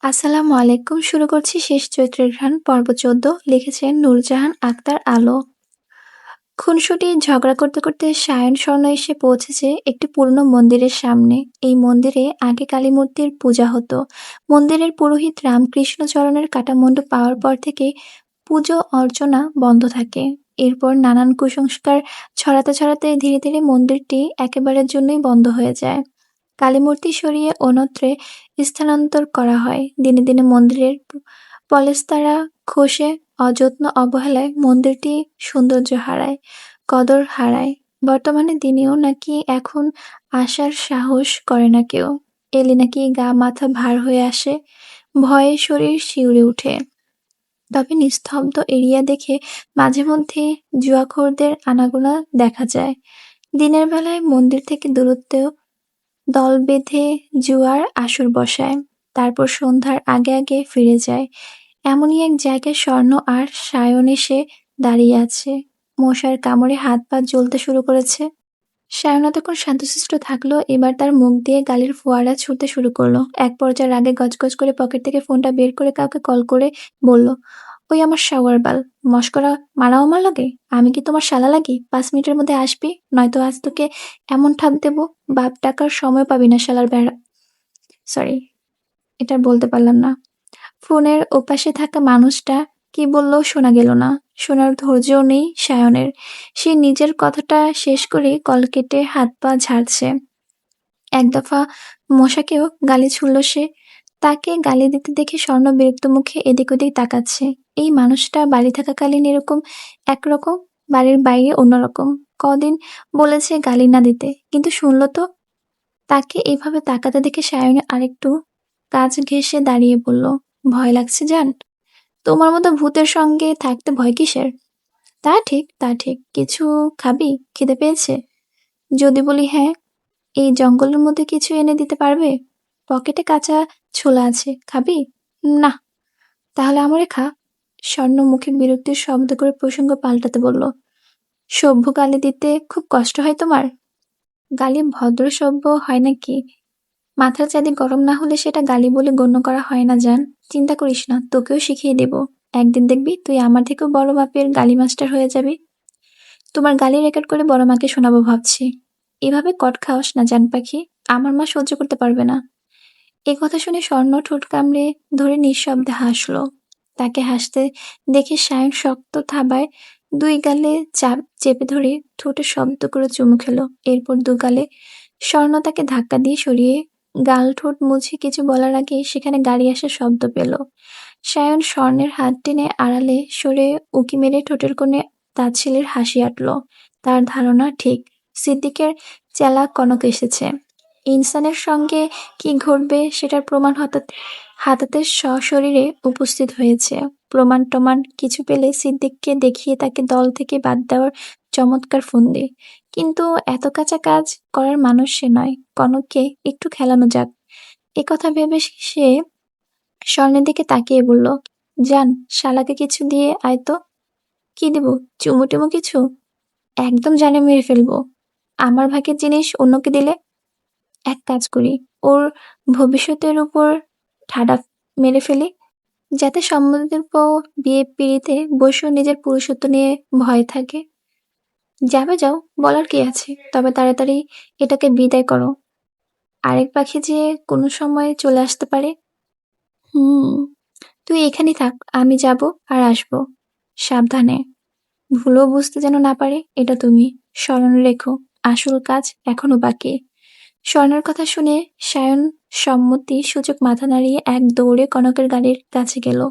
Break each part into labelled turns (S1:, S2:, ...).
S1: আসসালামু আলাইকুম। শুরু করছি শেষ চৈত্রের ঘ্রাণ পর্ব ১৪। লিখেছেন নূরজাহান আক্তার আলো। খুনসুটি ঝগড়া করতে করতে সায়ন স্বর্ণ এসে পৌঁছেছে একটি পুরনো মন্দিরের সামনে। এই মন্দিরে আগে কালীমূর্তির পূজা হতো। মন্দিরের পুরোহিত রামকৃষ্ণচরণের কাটা মুন্ডু পাওয়ার পর থেকে পুজো অর্চনা বন্ধ থাকে। এরপর নানান কুসংস্কার ছড়াতে ছড়াতে ধীরে ধীরে মন্দিরটি একেবারের জন্যই বন্ধ হয়ে যায়। কালীমূর্তি সরিয়ে অন্যত্রে স্থানান্তর করা হয়। দিনে দিনে মন্দিরের পলেস্তারা খসে অযত্ন অবহেলায় মন্দিরটি সৌন্দর্য হারায়, কদর হারায়। বর্তমানে দিনেও নাকি এখন আসার সাহস করে না কেউ। এলে নাকি গা মাথা ভার হয়ে আসে, ভয়ে শরীর শিউরে ওঠে। তবে নিস্তব্ধ এরিয়া দেখে মাঝে মধ্যে জুয়াখোরদের আনাগোনা দেখা যায়। দিনের বেলায় মন্দির থেকে দূরত্বেও দল বেঁধে জুয়ার আসর বসায়, তারপর সন্ধ্যার আগে আগে ফিরে যায়। এমনই এক জায়গায় স্বর্ণ আর সায়ন এসে দাঁড়িয়ে আছে। মশার কামড়ে হাত পা জ্বলতে শুরু করেছে। সায়ন এতক্ষণ শান্তশিষ্ট থাকলো, এবার তার মুখ দিয়ে গালির ফোয়ারা ছুটতে শুরু করলো। এক পর্যায়ে রাগে গজগজ করে পকেট থেকে ফোনটা বের করে কাউকে কল করে বলল, ওই আমার শাওয়ার বাল, মশকরা মারাও আমার লাগে? আমি কি তোমার শালা লাগি? 5 মিনিটের মধ্যে আসবি, নয়তো আজ তোকে এমন ঠাপ দেবো বাপ টাকার সময় পাবি না শালার বেড়া। সরি, এটা বলতে পারলাম না। ফোনের ওপাশে থাকা মানুষটা কি বলল শোনা গেল না। শোনার ধৈর্যও নেই সায়নের। সে নিজের কথাটা শেষ করে কল কেটে হাত পা ঝাড়ছে। এক দফা মশাকেও গালি ছুড়ল সে। তাকে গালি দিতে দেখে স্বর্ণ বিরক্ত মুখে এদিক ওদিক তাকাচ্ছে। এই মানুষটা বাড়ি থাকাকালীন এরকম একরকম, বাড়ির বাইরে অন্যরকম। কদিন বলেছে গালি না দিতে, কিন্তু শুনল তো। তাকে এভাবে তাকাতে দেখে সায়নে আরেকটু কাজ ঘেঁষে দাঁড়িয়ে বলল, ভয় লাগছে জান? তোমার মতো ভূতের সঙ্গে থাকতে ভয় কিসের? তা ঠিক, তা ঠিক। কিছু খাবি? খিদে পেয়েছে? যদি বলি হ্যাঁ, এই জঙ্গলের মধ্যে কিছু এনে দিতে পারবে? পকেটে কাঁচা ছোলা আছে, খাবি? না। তাহলে আমারে খা। স্বর্ণ মুখে বিরক্তির শব্দ করে প্রসঙ্গ পাল্টাতে বলল, সভ্য গালি দিতে খুব কষ্ট হয় তোমার? গালি ভদ্র সভ্য হয় নাকি? মাথার চাঁদি গরম না হলে সেটা গালি বলে গণ্য করা হয় না জান। চিন্তা করিস না, তোকেও শিখিয়ে দেব। একদিন দেখবি তুই আমার থেকেও বড় মাপের গালি মাস্টার হয়ে যাবি। তোমার গালি রেকর্ড করে বড় মাকে শোনাবো ভাবছি। এভাবে কট খাওয়াস না জান পাখি, আমার মা সহ্য করতে পারবে না। এ কথা শুনে স্বর্ণ ঠোঁট কামড়ে ধরে নিঃশব্দে হাসলো। তাকে হাসতে দেখে সায়ন শক্ত থাবায় দুই গালে চাপ চেপে ধরে ঠোঁটে শব্দ করে চুমু খেলো। এরপর দু গালে স্বর্ণ তাকে ধাক্কা দিয়ে সরিয়ে গাল ঠোঁট মুছে কিছু বলার আগে সেখানে গাড়ি আসার শব্দ পেল। সায়ন স্বর্ণের হাত টেনে আড়ালে সরে উকি মেরে ঠোঁটের কোণে তাচ্ছিলের হাসি আটল। তার ধারণা ঠিক, সিদ্দিকের চেলা কনক এসেছে। ইনসানের সঙ্গে কি ঘটবে সেটার প্রমাণ হাতাতে সশরীরে উপস্থিত হয়েছে। প্রমাণ টমাণ কিছু পেলে সিদ্দিককে দেখিয়ে তাকে দল থেকে বাদ দেওয়ার চমৎকার ফন্দি। কিন্তু এত কাঁচা কাজ করার মানুষ সে নয়। কনককে একটু খেলানো যাক, এ কথা ভেবে সে স্বর্ণের দিকে তাকিয়ে বলল, যান, শালাকে কিছু দিয়ে আয় তো। কি দেব? চুমু টুমু কিছু? একদম জানে মেরে ফেলবো। আমার ভাগের জিনিস অন্যকে দিলে? এক কাজ করি, ওর ভবিষ্যতের উপর ঠাডা মেরে ফেলি, যাতে সম্বন্ধের পর বিয়ে পিড়িতে বসেও নিজের পুরুষত্ব নিয়ে ভয় থাকে। যাবে যাও, বলার কি আছে, তবে তাড়াতাড়ি এটাকে বিদায় করো। আরেক পাখি যে কোনো সময় চলে আসতে পারে। হুম, তুই এখানেই থাক, আমি যাব আর আসবো। সাবধানে, ভুলও বুঝতে যেন না পারে, এটা তুমি স্মরণে রেখো। আসল কাজ এখনো বাকি। স্বর্ণের কথা শুনে সায়ন সম্মতি সূচক মাথা নাড়িয়ে এক দৌড়ে কনকের গাড়ির কাছে গেল।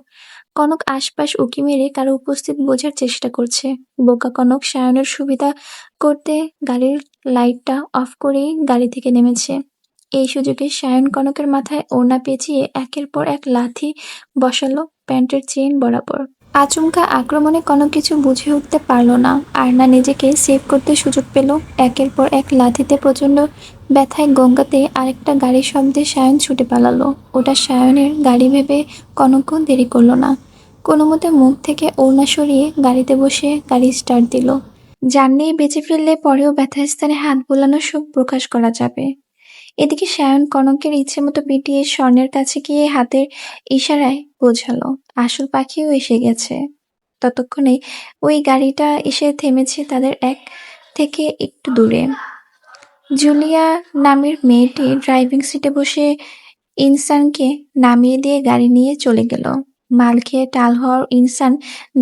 S1: কনক আশপাশ উঁকি মেরে কারো উপস্থিত বোঝার চেষ্টা করছে। বোকা কনক সায়নের সুবিধা করতে গাড়ির লাইটটা অফ করেই গাড়ি থেকে নেমেছে। এই সুযোগে সায়ন কনকের মাথায় ওড়না পেঁচিয়ে একের পর এক লাথি বসালো প্যান্টের চেইন বরাবর। আচমকা আক্রমণে কনক কিছু বুঝে উঠতে পারল না, আর না নিজেকে সেভ করতে সুযোগ পেল। একের পর এক লাথিতে প্রচণ্ড ব্যথায় গঙ্গাতে আরেকটা গাড়ির শব্দে সায়ন ছুটে পালালো। ওটা সায়নের গাড়ি ভেবে কনকও দেরি করল না। কোনো মতে মুখ থেকে ওড়না সরিয়ে গাড়িতে বসে গাড়ি স্টার্ট দিল। জান নিয়ে বেঁচে ফিরলে পরেও ব্যথাস্থানে হাত বোলানোর সুখ প্রকাশ করা যাবে। এদিকে সায়ন কনকের ইচ্ছে মতো পিটিয়ে স্বর্ণের কাছে গিয়ে হাতের ইশারায় বোঝালো আসল পাখিও এসে গেছে। ততক্ষণে ওই গাড়িটা এসে থেমেছে তাদের এক থেকে একটু দূরে। জুলিয়া নামের মেয়েটি ড্রাইভিং সিটে বসে ইনসানকে নামিয়ে দিয়ে গাড়ি নিয়ে চলে গেল। মাল খেয়ে টাল হওয়ার ইনসান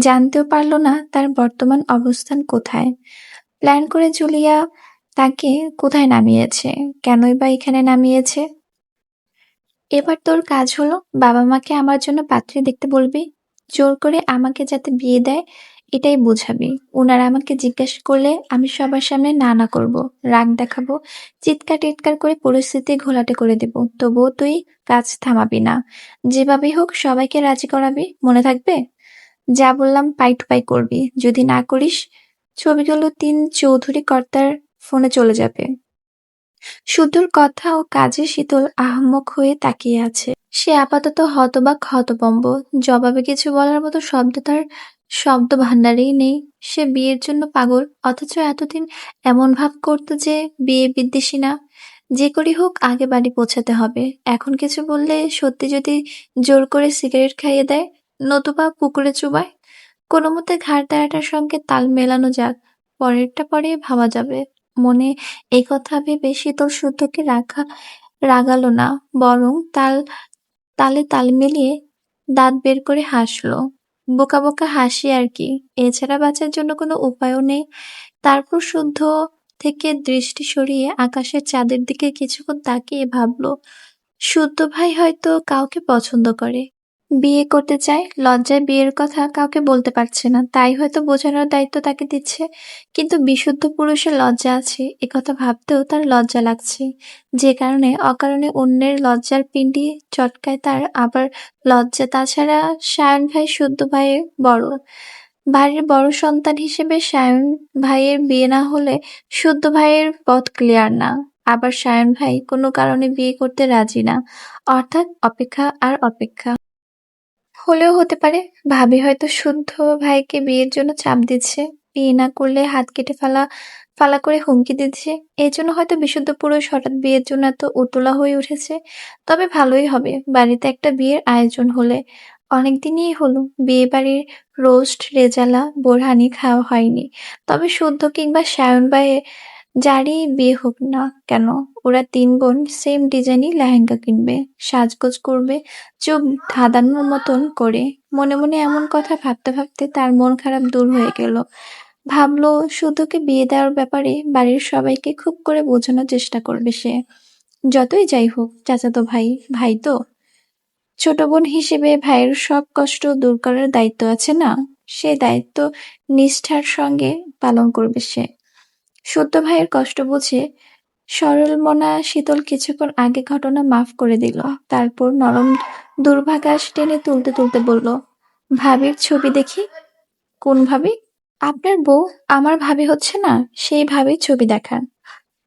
S1: জানতেও পারল না তার বর্তমান অবস্থান কোথায়। প্ল্যান করে জুলিয়া তাকে কোথায় নামিয়েছে, কেনই বা এখানে নামিয়েছে। এবার তোর কাজ হলো বাবা মাকে আমার জন্য পাত্রী দেখতে বলবি, জোর করে আমাকে যাতে বিয়ে দেয় এটাই বোঝাবি। ওনারা আমাকে জিজ্ঞাসা করলে আমি সবার সামনে না না করব, রাগ দেখাবো, চিৎকার টিৎকার করে পরিস্থিতি ঘোলাটে করে দেব, তবুও তুই কাজ থামাবি না। যেভাবেই হোক সবাইকে রাজি করাবি, মনে থাকবে? যা বললাম পাই টু পাই করবি, যদি না করিস ছবিগুলো তিন চৌধুরী কর্তার ফোনে চলে যাবে। শুদ্ধর কথা ও কাজে শীতল আহাম্মক হয়ে তাকিয়ে আছে। সে আপাতত হতবাক হতবম্ব, জবাবে কিছু বলার মতো শব্দ তার শব্দ ভাণ্ডারেই নেই। সে বিয়ের জন্য পাগল, অথচ এতদিন এমন ভাব করতো যে বিয়ে বিদ্বেষী না। যে করি হোক আগে বাড়ি পৌঁছাতে হবে। এখন কিছু বললে সত্যি যদি জোর করে সিগারেট খাইয়ে দেয়, নতুবা পুকুরে চুবায়। কোনো মতে ঘাড় দেওয়াটার সঙ্গে তাল মেলানো যাক, পরেরটা পরে ভাবা যাবে। মনে এই কথা ভেবে শীতল শুদ্ধকে রাগালো না, বরং তালে তাল মিলিয়ে দাঁত বের করে হাসলো। বোকা বোকা হাসি আর কি, এছাড়া বাঁচার জন্য কোনো উপায়ও নেই। তারপর শুদ্ধ থেকে দৃষ্টি সরিয়ে আকাশের চাঁদের দিকে কিছুক্ষণ তাকিয়ে ভাবলো, শুদ্ধ ভাই হয়তো কাউকে পছন্দ করে, বিয়ে করতে চায়, লজ্জায় বিয়ের কথা কাউকে বলতে পারছে না, তাই হয়তো বোঝানোর দায়িত্ব তাকে দিচ্ছে। কিন্তু বিশুদ্ধ পুরুষের লজ্জা আছে, একথা ভাবতেও তার লজ্জা লাগছে। যে কারণে অকারণে অন্যের লজ্জার পিণ্ডি চটকায় তার আবার লজ্জা। তাছাড়া সায়ন ভাই শুদ্ধ ভাইয়ের বড়, বাড়ির বড় সন্তান হিসেবে সায়ন ভাইয়ের বিয়ে না হলে শুদ্ধ ভাইয়ের পথ ক্লিয়ার না। আবার সায়ন ভাই কোনো কারণে বিয়ে করতে রাজি না, অর্থাৎ অপেক্ষা আর অপেক্ষা। হলেও হতে পারে ভাবি হয়তো শুদ্ধ ভাইকে বিয়ের জন্য চাপ দিচ্ছে, বিয়ে না করলে হাত কেটে ফেলা ফালা করে হুমকি দিচ্ছে। এই জন্য হয়তো বিশুদ্ধ পুরুষ হঠাৎ বিয়ের জন্য এত উতলা হয়ে উঠেছে। তবে ভালোই হবে বাড়িতে একটা বিয়ের আয়োজন হলে। অনেকদিনই হলো বিয়ে বাড়ির রোস্ট রেজালা বোরহানি খাওয়া হয়নি। তবে শুদ্ধ কিংবা সায়ন ভাইয়ের যারই বিয়ে হোক না কেন, ওরা তিন বোন সেম ডিজাইনই লেহেঙ্গা কিনবে, সাজগোজ করবে চোখ ধাঁধানোর মতন করে। মনে মনে এমন কথা ভাবতে ভাবতে তার মন খারাপ দূর হয়ে গেল। ভাবলো শুধুকে বিয়ে দেওয়ার ব্যাপারে বাড়ির সবাইকে খুব করে বোঝানোর চেষ্টা করবে সে। যতই যাই হোক চাচাতো ভাই, ভাই তো। ছোট বোন হিসেবে ভাইয়ের সব কষ্ট দূর করার দায়িত্ব আছে না, সে দায়িত্ব নিষ্ঠার সঙ্গে পালন করবে সে। সত্য ভাইয়ের কষ্ট বুঝে সরলমনা শীতল কিছুক্ষণ আগে ঘটনা মাফ করে দিল। তারপর নরম দুর্ভাগাস টেনে তুলতে তুলতে বলল, ভাবির ছবি দেখি। কোন ভাবি? আপনার বউ আমার ভাবি হচ্ছে না, সেই ভাবির ছবি দেখান।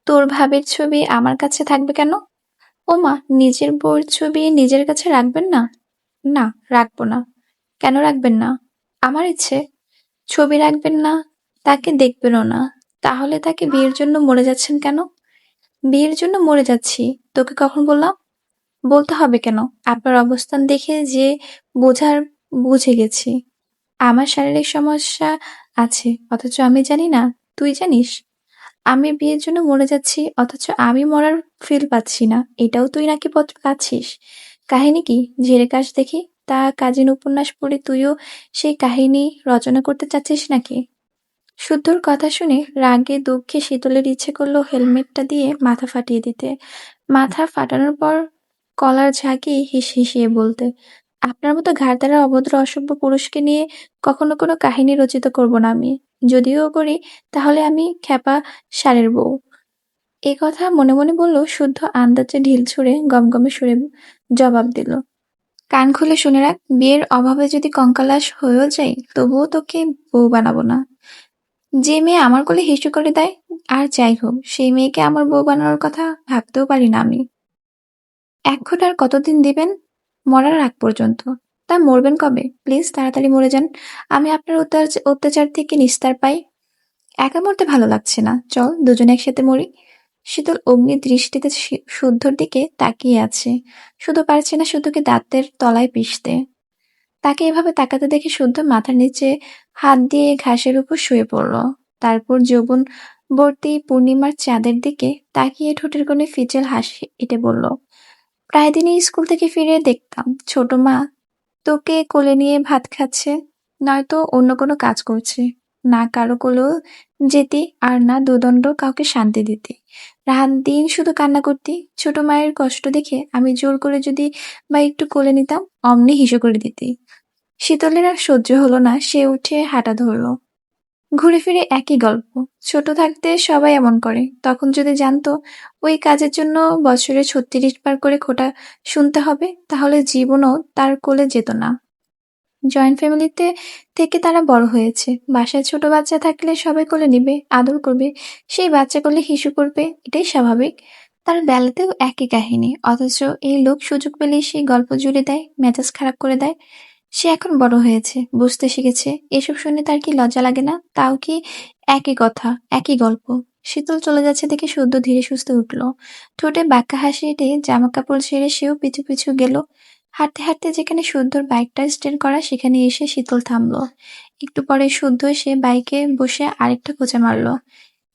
S1: তোর ভাবির ছবি আমার কাছে থাকবে কেন? ও মা, নিজের বউর ছবি নিজের কাছে রাখবেন না? না, রাখবো না। কেন রাখবেন না? আমার ইচ্ছে। ছবি রাখবেন না, তাকে দেখবেনও না, তাহলে তাকে বিয়ের জন্য মরে যাচ্ছেন কেন? বিয়ের জন্য মরে যাচ্ছি, তোকে কখন বললাম? বলতে হবে কেন? আপনার অবস্থান দেখে যে বোঝার বুঝে গেছি। আমার শারীরিক সমস্যা আছে, অথচ আমি জানি না, তুই জানিস? আমি বিয়ের জন্য মরে যাচ্ছি, অথচ আমি মরার ফিল পাচ্ছি না, এটাও তুই নাকি পাচ্ছিস? কাহিনী কি ঝেড়ে কাশ দেখি। তা কাজিন উপন্যাস পড়ে তুইও সেই কাহিনী রচনা করতে চাচ্ছিস নাকি? শুদ্ধর কথা শুনে রাগে দুঃখে শীতলের ইচ্ছে করলো হেলমেটটা দিয়ে মাথা ফাটিয়ে দিতে, মাথা ফাটানোর পর কলার ঝাঁকিয়ে হিসিয়ে বলতে, আপনার মতো ঘাড় অভদ্র অসভ্য পুরুষকে নিয়ে কখনো কোনো কাহিনী রচিত করব না আমি। যদিও করি তাহলে আমি খ্যাপা ষাঁড়ের বউ। এ কথা মনে মনে বলল শুদ্ধ আন্দাজে ঢিল ছুঁড়ে গমগমে সুরে জবাব দিল, কান খুলে শুনে রাখ, বিয়ের অভাবে যদি কঙ্কালাস হয়েও যাই তবুও তোকে বউ বানাবো না। যে মেয়ে আমার কোলে হিসু করে দেয়, আর যাই হোক সেই মেয়েকে আমার বউ বানানোর কথা ভাবতেও পারি না আমি। এক ঘট আর কতদিন দিবেন? মরার আগ পর্যন্ত। তা মরবেন কবে? প্লিজ তাড়াতাড়ি মরে যান, আমি আপনার অত্যাচার থেকে নিস্তার পাই। একা মরতে ভালো লাগছে না, চল দুজনে একসাথে মরি। শীতল অগ্নি দৃষ্টিতে শুদ্ধর দিকে তাকিয়ে আছে। শুধু পারছে না শুদ্ধকে দাঁতের তলায় পিষতে। তাকে এভাবে তাকাতে দেখে শুদ্ধ মাথার নিচে হাত দিয়ে ঘাসের উপর শুয়ে পড়ল। তারপর যৌবন ভর্তি পূর্ণিমার চাঁদের দিকে তাকিয়ে ঠোঁটের কোণে ফিচেল হাসি এঁটে বলল, প্রায় দিনই স্কুল থেকে ফিরে দেখতাম ছোট মা তোকে কোলে নিয়ে ভাত খাচ্ছে, নয়তো অন্য কোনো কাজ করছে। না কারো কোলেও যেতি আর না দুদণ্ড কাউকে শান্তি দিতি। রাত দিন শুধু কান্না করতি। ছোট মায়ের কষ্ট দেখে আমি জোর করে যদি বা একটু কোলে নিতাম, অমনি হিসু করে দিতি। শীতলের আর সহ্য হলো না, সে উঠে হাঁটা ধরলো। ঘুরে ফিরে একই গল্প। ছোট থাকতে সবাই এমন করে। তখন যদি জানতো ওই কাজের জন্য বছরে ৩৬ বার করে খোঁটা শুনতে হবে, তাহলে জীবনও তার কোলে যেত না। জয়েন্ট ফ্যামিলিতে থেকে তারা বড় হয়েছে। বাসায় ছোট বাচ্চা থাকলে সবাই কোলে নিবে, আদর করবে। সেই বাচ্চা কোলে হিসু করবে, এটাই স্বাভাবিক। তার বেলাতেও একই কাহিনী। অথচ এই লোক সুযোগ পেলেই সেই গল্প জুড়ে দেয়, মেজাজ খারাপ করে দেয়। সে এখন বড় হয়েছে, বুঝতে শিখেছে। এসব শুনে তার কি লজ্জা লাগে না? তাও কি একই কথা, একই গল্প। শীতল চলে যাচ্ছে দেখে শুদ্ধ ধীরে সুস্থে উঠল। ঠোঁটে বাঁকা হাসি এঁটে জামা কাপড় ছেড়ে সেও পিছু পিছু গেল। হাঁটতে হাঁটতে যেখানে শুদ্ধর বাইকটা স্ট্যান্ড করা সেখানে এসে শীতল থামলো। একটু পরে শুদ্ধ এসে বাইকে বসে আরেকটা খোঁচা মারলো।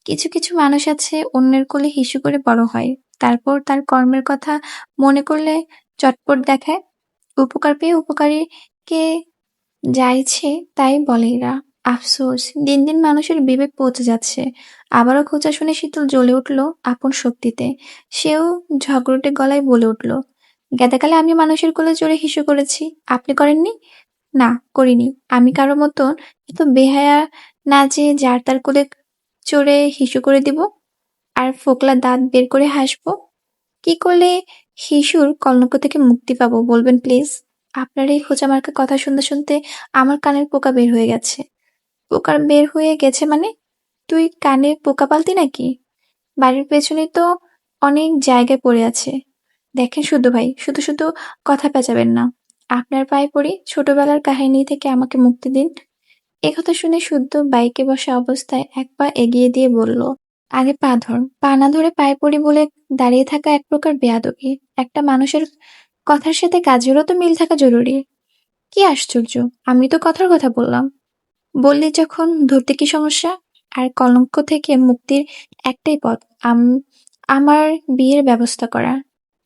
S1: কিছু কিছু মানুষ আছে অন্যের কোলে হিসু করে বড় হয়, তারপর তার কর্মের কথা মনে করলে চটপট দেখায়। উপকার পেয়ে উপকারীকে যা ইচ্ছে তাই বলে এরা। আফসোস, দিন দিন মানুষের বিবেক পচে যাচ্ছে। আবারও খোঁচা শুনে শীতল জ্বলে উঠল আপন শক্তিতে। সেও ঝগড়টে গলায় বলে উঠল, গেদাকালে আমি মানুষের কোলে চড়ে হিসু করেছি, আপনি করেননি? না, করিনি। আমি কারো মতন এত বেহায়া না যে যার তার কোলে চড়ে হিসু করে দিব আর ফোকলা দাঁত বের করে হাসবো। কি করলে শিশুর কলঙ্ক থেকে মুক্তি পাবো বলবেন প্লিজ? আপনার এই খোঁচা মার্কা কথা শুনতে শুনতে আমার কানের পোকা বের হয়ে গেছে। পোকা বের হয়ে গেছে মানে? তুই কানে পোকা পালতি নাকি? বাড়ির পেছনে তো অনেক জায়গায় পড়ে আছে। দেখেন শুদ্ধ ভাই, শুধু শুধু কথা পেঁচাবেন না। আপনার পায়ে পড়ি, ছোটবেলার কাহিনী থেকে আমাকে মুক্তি দিন। একথা শুনে শুদ্ধ বাইকে বসা অবস্থায় এক পা এগিয়ে দিয়ে বলল, আগে পা ধর। পা না ধরে পায়ে পড়ি বলে দাঁড়িয়ে থাকা এক প্রকার বেয়াদবি। একটা মানুষের কথার সাথে কাজেরও তো মিল থাকা জরুরি। কি আশ্চর্য, আমি তো কথার কথা বললাম। বললি যখন ধরতে কি সমস্যা? আর কলঙ্ক থেকে মুক্তির একটাই পথ, আমার বিয়ের ব্যবস্থা করা।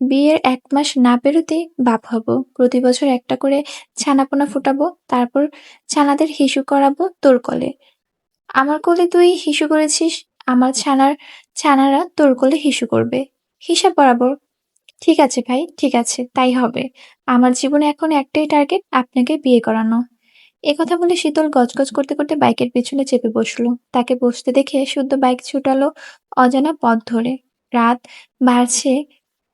S1: বিয়ের ১ মাস না পেরোতেই বাপ হব। প্রতি বছর একটা করে ছানাপোনা ফুটাবো, তারপর ছানাদের হিসু করাবো তোর কোলে। আমার কোলে তুই হিসু করেছিস, আমার ছানারা তোর কোলে হিসু করবে। হিসাব বরাবর। ঠিক আছে ভাই, ঠিক আছে, তাই হবে। আমার জীবনে এখন একটাই টার্গেট, আপনাকে বিয়ে করানো। একথা বলে শীতল গজগজ করতে করতে বাইকের পিছনে চেপে বসলো। তাকে বসতে দেখে শুদ্ধ বাইক ছুটালো অজানা পথ ধরে। রাত বাড়ছে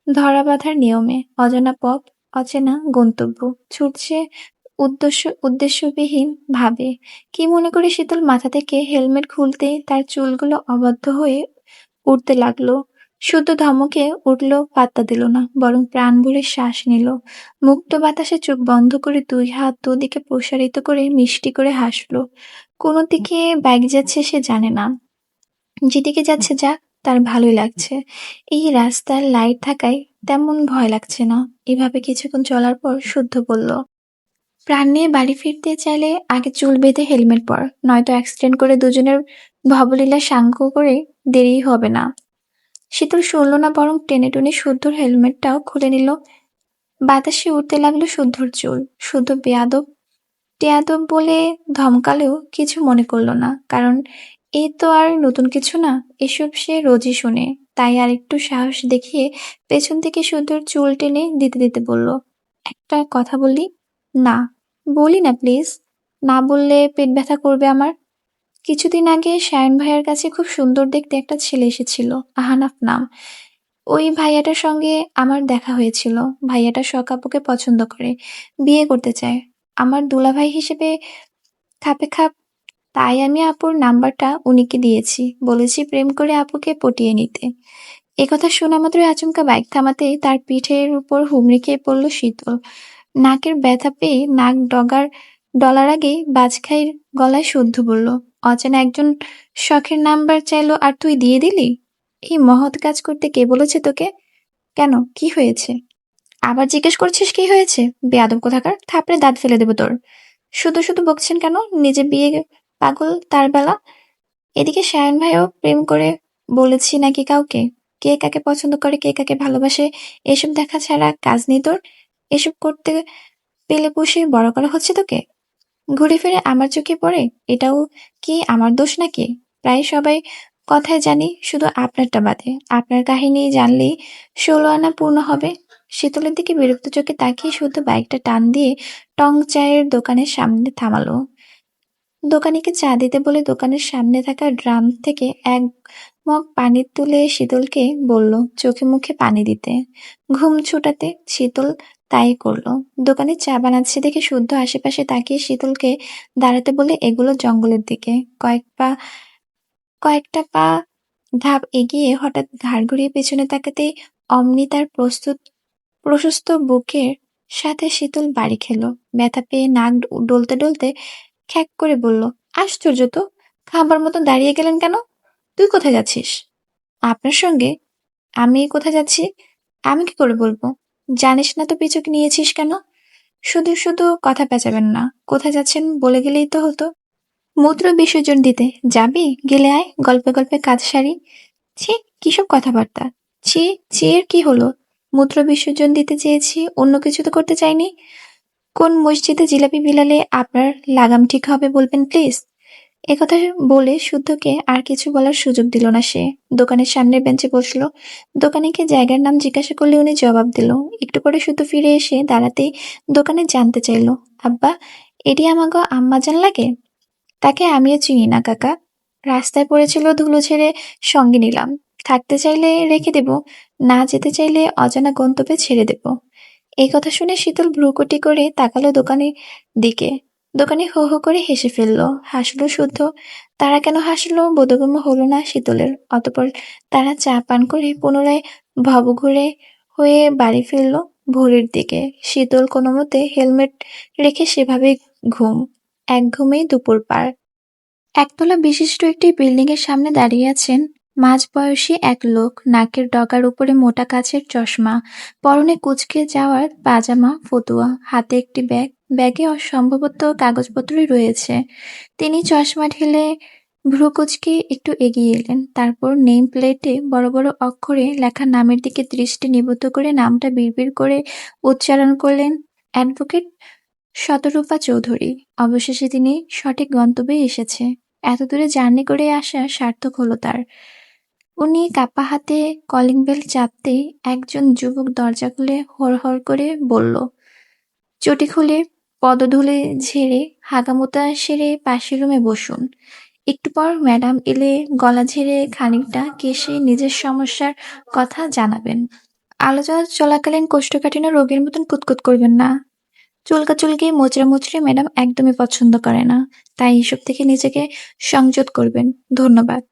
S1: ধরা বাঁধার নিয়মে। অজানা পথ, অচেনা গন্তব্য। ছুটছে উদ্দেশ্যবিহীন ভাবে। কি মনে করে শীতল মাথা থেকে হেলমেট খুলতেই তার চুলগুলো অবাধ্য হয়ে উঠতে লাগলো। শুদ্ধ ধমকে উঠল, পাত্তা দিল না, বরং প্রাণ ভরে শ্বাস নিল। মুক্ত বাতাসে চোখ বন্ধ করে ২ হাত দুদিকে প্রসারিত করে মিষ্টি করে হাসলো। কোন দিকে বাইক যাচ্ছে সে জানে না। যেদিকে যাচ্ছে যাক, তার ভালোই লাগছে। এই রাস্তার লাইট থাকায় তেমন ভয় লাগছে না। এভাবে কিছুক্ষণ চলার পর শুদ্ধ বলল, প্রাণ নিয়ে বাড়ি ফিরতে চাইলে আগে চুল বেঁধে হেলমেট পর, নয়তো অ্যাক্সিডেন্ট করে দুজনের ভবলীলা সাঙ্গ করে দেরি হবে না। শীতল শুনল না, বরং টেনে টুনে শুদ্ধর হেলমেটটাও খুলে নিল। বাতাসে উড়তে লাগলো শুদ্ধর চুল। শুদ্ধ বেয়াদব টেয়াদব বলে ধমকালেও কিছু মনে করল না, কারণ এ তো আর নতুন কিছু না। এসব সে রোজই শোনে। তাই আর একটু সাহস দেখিয়ে পেছন থেকে শুদ্ধর চুল টেনে দিতে দিতে বলল, একটা কথা বলি? না। বলি না প্লিজ। না বললে পেট ব্যথা করবে আমার। কিছুদিন আগে শায়ন ভাইয়ার কাছে খুব সুন্দর দেখতে একটা ছেলে এসেছিল, আহানাফ নাম। ওই ভাইয়াটার সঙ্গে আমার দেখা হয়েছিল। ভাইয়াটা শখ আপুকে পছন্দ করে, বিয়ে করতে চায়। আমার দুলাভাই হিসেবে খাপে খাপ। তাই আমি আপুর নাম্বারটা উনিকে দিয়েছি, বলেছি প্রেম করে আপুকে পটিয়ে নিতে। একথা শোনা মাত্রই আচমকা বাইক থামাতেই তার পিঠের উপর হুমড়ি খেয়ে পড়ল শীতল। নাকের ব্যথা পেয়ে নাক ডলার আগেই বাজখাইর গলায় শুদ্ধ বলল, অচেনা একজন শখের নাম্বার চাইলো আর তুই দিয়ে দিলি? এই মহৎ কাজ করতে কে বলেছে তোকে? কেন, কি হয়েছে? আবার জিজ্ঞেস করছিস কি হয়েছে? বেয়াদব কোথাকার, থাপড়ে দাঁত ফেলে দেবো তোর। শুধু শুধু বকছেন কেন? নিজে বিয়ে পাগল তার বেলা। এদিকে সায়ন ভাইও প্রেম করে বলেছি নাকি কাউকে? কে কাকে পছন্দ করে, কে কাকে ভালোবাসে, এসব দেখা ছাড়া কাজ নেই তোর? এসব করতে পেলে পুষে বড় করা হচ্ছে তোকে? ঘুরে ফিরে আমার চোখে পড়ে, এটাও কি আমার দোষ নাকি? প্রায় সবাই কথায় জানি, শুধু আপনারটা বাদে। আপনার কাহিনী জানলেই 16 আনা পূর্ণ হবে। শীতলের দিকে বিরক্ত চোখে তাকিয়ে শুধু বাইকটা টান দিয়ে টং চায়ের দোকানের সামনে থামালো। দোকানিকে চা দিতে বলে দোকানের সামনে থাকা ড্রাম থেকে এক মগ পানি তুলে শীতলকে বলল চোখে মুখে পানি দিতে। ঘুম ছুটাতে শীতল তাই করলো। দোকানে চা বানাচ্ছে দেখে শুদ্ধ আশেপাশে তাকিয়ে শীতলকে দাঁড়াতে বলে এগুলো জঙ্গলের দিকে। কয়েকটা পা ধাপ এগিয়ে হঠাৎ ঘাড় ঘুরিয়ে পেছনে তাকাতেই অমনি তার প্রশস্ত বুকের সাথে শীতল বাড়ি খেলো। ব্যথা পেয়ে নাক ডলতে ডলতে খ্যাঁক করে বলল, আশ্চর্য তো, খাবার মতো দাঁড়িয়ে গেলেন কেন? তুই কোথায় যাচ্ছিস? আপনার সঙ্গে? আমি কোথায় যাচ্ছি আমি কি করে বলবো? জানিস না তো পিছু নিয়েছিস কেন? শুধু শুধু কথা পেঁচাবেন না। কোথায় যাচ্ছেন বলে গেলেই তো হতো। মূত্র বিসর্জন দিতে যাবি? গেলে আয়, গল্পে গল্পে কাজ সারি। ছি, কিসব কথাবার্তা! ছি, ছি এর কি হলো? মূত্র বিসর্জন দিতে চেয়েছি, অন্য কিছু তো করতে চাইনি। কোন মসজিদে জিলাপি বিলালে আপনার লাগাম ঠিক হবে বলবেন প্লিজ? একথা বলে শুদ্ধকে আর কিছু বলার সুযোগ দিল না সে। দোকানের সামনের বেঞ্চে বসলো। দোকানিকে জায়গার নাম জিজ্ঞাসা করলে উনি জবাব দিল। একটু পরে শুদ্ধ ফিরে এসে দাঁড়াতেই দোকানে জানতে চাইলো, আব্বা, এটি আমাগো আম্মাজান লাগে? তাকে আমিও চিনি না কাকা। রাস্তায় পড়েছিল, ধুলো ঝেড়ে সঙ্গে নিলাম। থাকতে চাইলে রেখে দেব, না যেতে চাইলে অজানা গন্তব্যে ছেড়ে দেব। এই কথা শুনে শীতল ভ্রুকুটি করে তাকালো দোকানের দিকে। দোকানি হো হো করে হেসে ফেললো। হাসলো শুদ্ধ। তারা কেন হাসলো বোধগম্য হলো না শীতলের। অতঃপর তারা চা পান করে পুনরায় ভবঘুরে হয়ে বাড়ি ফিরল। ভোরের দিকে শীতল কোনো মতে হেলমেট রেখে সেভাবে ঘুম। এক ঘুমেই দুপুর পার। একতলা বিশিষ্ট একটি বিল্ডিং এর সামনে দাঁড়িয়ে আছেন মাঝবয়সী এক লোক। নাকের ডগার উপরে মোটা কাচের চশমা, পরনে কুঁচকে যাওয়ার পাজামা ফতুয়া, হাতে একটি ব্যাগ। ব্যাগে সম্ভবত কাগজপত্রই রয়েছে। তিনি চশমা ঢেলে ভ্রু কুঁচকে একটু এগিয়ে এলেন। তারপর নেম প্লেটে বড় বড় অক্ষরে লেখা নামের দিকে দৃষ্টি নিবদ্ধ করে নামটা বিড়বিড় করে উচ্চারণ করলেন, অ্যাডভোকেট শতরূপা চৌধুরী। অবশেষে তিনি সঠিক গন্তব্যে এসেছে। এতদূরে জার্নি করে আসা সার্থক হলো তার। উনি কাপা হাতে কলিং বেল চাপতেই একজন যুবক দরজা খুলে হড়হড় করে বলল, চটি খুলে পদধূলি ঝেড়ে হাগামোতা সেরে পাশের রুমে বসুন। একটু পর ম্যাডাম এলে গলা ঝেড়ে খানিকটা কেশে নিজের সমস্যার কথা জানাবেন। আলোচনা চলাকালীন কোষ্ঠকাঠিন্য রোগীর মতন কুতকুত করবেন না। চুলকাচুলকি মোচড়ামুচড়ি ম্যাডাম একদমই পছন্দ করে না। তাই এসব থেকে নিজেকে সংযত করবেন। ধন্যবাদ।